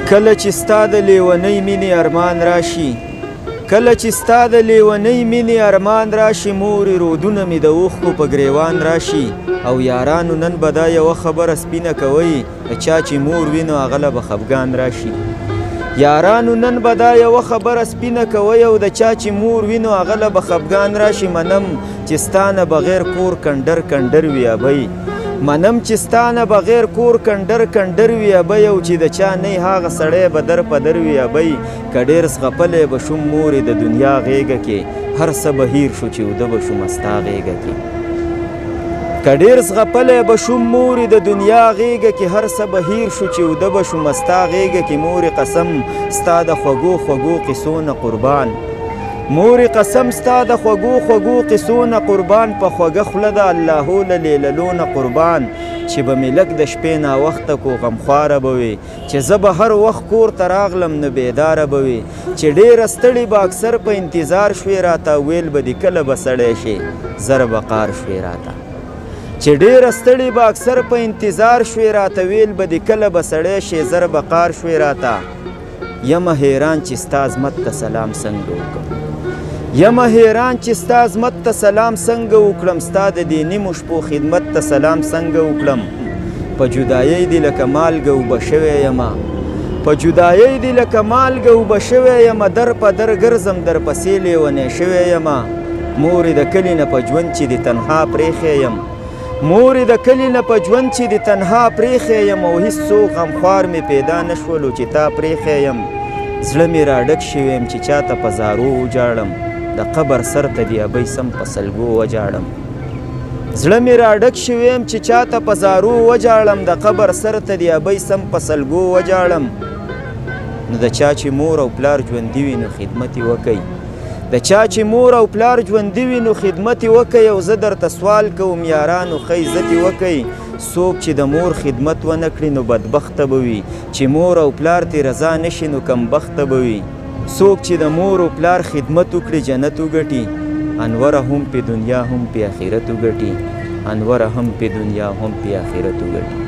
کله چې ستا د لیونۍ مینې ارمان راشي کله چې ستا د لیونۍ مینې ارمان راشي مورې رودونه مې د اوښکو په ګریوان راشي او یارانو نن به دا یوه خبره سپینه کوئ د چا چې مور وي نو هغه له به خفګان راشي یارانو نن به دا یوه خبره سپینه کوئ او د چا چې مور وي نو هغه له به خفګان راشي منم چې ستا نه بغیر کور کنډر کنډر وي ابۍ منم چې ستا نه بغیر کور کنډر کنډر وي ابۍ او چې د چا نه هغه سړی به در په در وي ابۍ که ډېر زغپلی به شوم مورې د دنیا غېږه کې هر څه به هیر شو چې اوده به شومه ستا غېږه کې که ډېر زغپلی به شوم مورې د دنیا غېږه کې هر څه به هیر شو چې اوده به شومه ستا غېږه کې مورې قسم ستا د خوږو خوږو قصو نه قربان مورې قسم ستا د خوږو خوږو قصو نه قربان په خوږه خوله د اللهو له لیللو نه قربان چې به مې لږ د شپې ناوخته کو غمخواره به وي چې زه به هر وخت کور ته راغلم نو بیداره به وي چې ډېره ستړې به اکثر په انتظار شوې راته ویل به دې کله به سړی شي زر به قار شوې راته چې ډېره ستړې به اکثر په انتظار شوې راته ویل به دې کله به سړی شي زر به قار شوې راته یمه حیران چې ستا عظمت ته سلام څنګه وکړم یمه حیران چې ستا عظمت ته سلام څنګه وکړم ستا د دې نیمو شپو خدمت ته سلام څنګه وکړم په جدایۍ دې لکه مالګه اوبه شوی یمه په جدایۍ دې لکه مالګه اوبه شوی یمه در په در ګرځم در پسې لیونی شوی یمه مورې د کلي نه په ژوند چې دې تنها پرېښی یم مورې د کلي نه په ژوند چې دې تنها پرېښی یم او هېڅوک غمخوار مې پیدا نه شولو چې تا پرېښی یم زړه مې راډک شوی یم چې چاته په زارو وجاړم د قبر سر ته دې ابۍ سم په سلګو وجاړم زړه مې راډک شوی یم چې چاته په زارو وجاړم د قبر سر ته دې ابۍ سم په سلګو وجاړم نو د چا چې مور او پلار ژوندي وي نو خدمت یې وکئ د چا چې مور او پلار ژوندي وي نو خدمت یې وکئ او زه درته سوال کوم یارانو ښه عزت یې وکئ څوک چې د مور خدمت ونه کړي نو بدبخته به وي چې مور او پلار ترې رضا نه شي نو کمبخته به وي څوک چې د مور او پلار خدمت وکړي جنت وګټي انوره هم په دنیا هم په آخرت وګټي انوره هم په دنیا هم په آخرت وګټي